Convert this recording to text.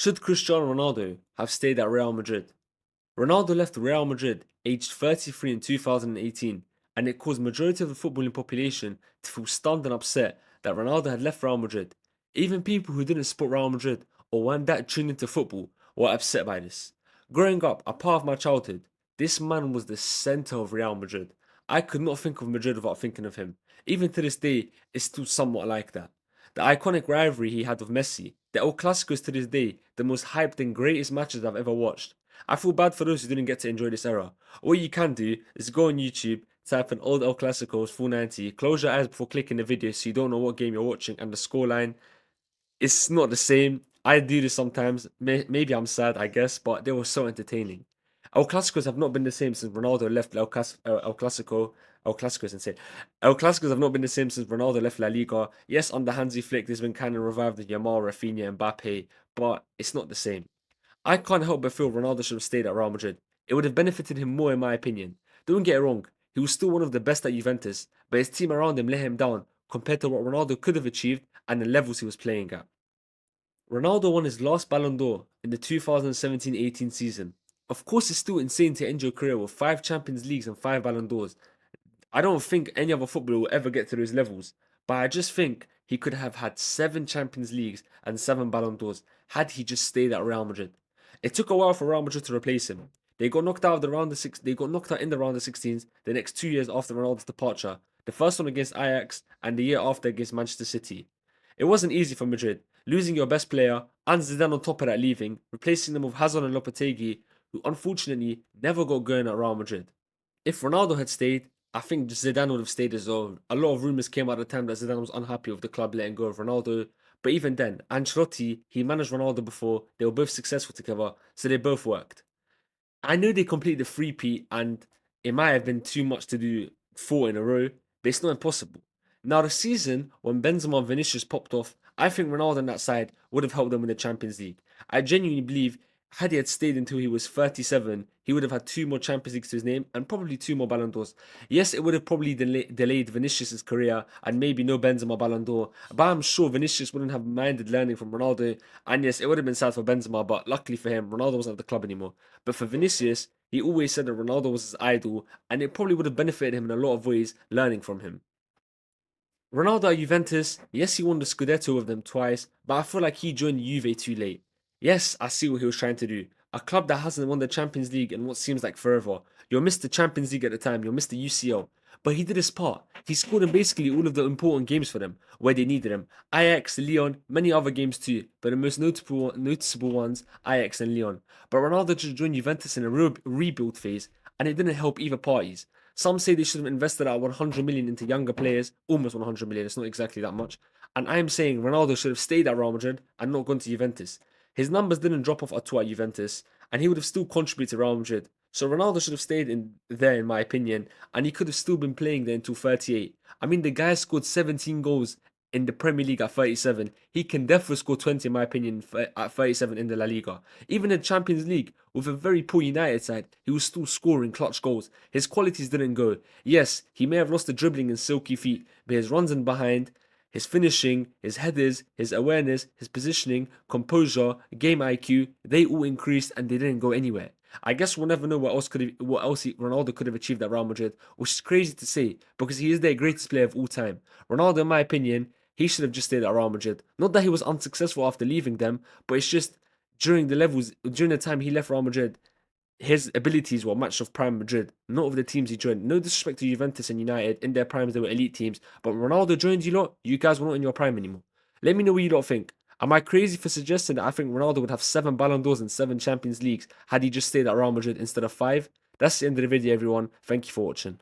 Should Cristiano Ronaldo have stayed at Real Madrid? Ronaldo left Real Madrid aged 33 in 2018, and it caused majority of the footballing population to feel stunned and upset that Ronaldo had left Real Madrid. Even people who didn't support Real Madrid or weren't that tuned into football were upset by this. Growing up, a part of my childhood, this man was the center of Real Madrid. I could not think of Madrid without thinking of him. Even to this day, it's still somewhat like that. The iconic rivalry he had with Messi, the El Clasico is to this day the most hyped and greatest matches I've ever watched. I feel bad for those who didn't get to enjoy this era. All you can do is go on YouTube, type in old El Clasicos full 90, close your eyes before clicking the video so you don't know what game you're watching, and the scoreline, it's not the same. I do this sometimes. Maybe I'm sad, I guess, but they were so entertaining. El Clasicos have not been the same since Ronaldo left El Clasico. El Clasico is insane. El Clasicos have not been the same since Ronaldo left La Liga. Yes, under Hansi Flick, there's been kind of revived with Yamal, Rafinha, Mbappe, but it's not the same. I can't help but feel Ronaldo should have stayed at Real Madrid. It would have benefited him more, in my opinion. Don't get it wrong, he was still one of the best at Juventus, but his team around him let him down compared to what Ronaldo could have achieved and the levels he was playing at. Ronaldo won his last Ballon d'Or in the 2017-18 season. Of course, it's still insane to end your career with 5 Champions Leagues and 5 Ballon d'Ors. I don't think any other footballer will ever get to those levels, but I just think he could have had 7 Champions Leagues and 7 Ballon d'Ors had he just stayed at Real Madrid. It took a while for Real Madrid to replace him. They got knocked out of the round of six. They got knocked out in the round of 16s the next 2 years after Ronaldo's departure. The first one against Ajax and the year after against Manchester City. It wasn't easy for Madrid, losing your best player and Zidane on top of that leaving, replacing them with Hazard and Lopetegui, who unfortunately never got going at Real Madrid. If Ronaldo had stayed, I think Zidane would have stayed as well. A lot of rumours came out at the time that Zidane was unhappy with the club letting go of Ronaldo. But even then, Ancelotti, he managed Ronaldo before. They were both successful together, so they both worked. I know they completed the three-peat and it might have been too much to do 4 in a row, but it's not impossible. Now, the season when Benzema and Vinicius popped off, I think Ronaldo on that side would have helped them win the Champions League. I genuinely believe had he had stayed until he was 37, he would have had 2 more Champions Leagues to his name and probably 2 more Ballon d'Ors. Yes, it would have probably delayed Vinicius' career and maybe no Benzema Ballon d'Or, but I'm sure Vinicius wouldn't have minded learning from Ronaldo. And yes, it would have been sad for Benzema, but luckily for him, Ronaldo wasn't at the club anymore. But for Vinicius, he always said that Ronaldo was his idol, and it probably would have benefited him in a lot of ways learning from him. Ronaldo at Juventus, yes, he won the Scudetto with them twice, but I feel like he joined Juve too late. Yes, I see what he was trying to do. A club that hasn't won the Champions League in what seems like forever. You're Mr. Champions League at the time, you're Mr. UCL. But he did his part. He scored in basically all of the important games for them, where they needed him. Ajax, Lyon, many other games too, but the most noticeable ones, Ajax and Lyon. But Ronaldo just joined Juventus in a rebuild phase, and it didn't help either parties. Some say they should have invested at 100 million into younger players, almost 100 million, it's not exactly that much. And I'm saying Ronaldo should have stayed at Real Madrid and not gone to Juventus. His numbers didn't drop off at all at Juventus, and he would have still contributed to Real Madrid. So Ronaldo should have stayed in there, in my opinion, and he could have still been playing there until 38. I mean, the guy scored 17 goals in the Premier League at 37. He can definitely score 20, in my opinion, at 37 in the La Liga. Even in Champions League, with a very poor United side, he was still scoring clutch goals. His qualities didn't go. Yes, he may have lost the dribbling and silky feet, but his runs in behind, his finishing, his headers, his awareness, his positioning, composure, game IQ, they all increased and they didn't go anywhere. I guess we'll never know what else Ronaldo could have achieved at Real Madrid, which is crazy to say because he is their greatest player of all time. Ronaldo, in my opinion, he should have just stayed at Real Madrid. Not that he was unsuccessful after leaving them, but it's just during the time he left Real Madrid, his abilities were matched with Prime Madrid, not of the teams he joined. No disrespect to Juventus and United, in their primes they were elite teams, but Ronaldo joined you lot, you guys were not in your prime anymore. Let me know what you lot think. Am I crazy for suggesting that I think Ronaldo would have 7 Ballon d'Ors and 7 Champions Leagues had he just stayed at Real Madrid instead of 5? That's the end of the video, everyone. Thank you for watching.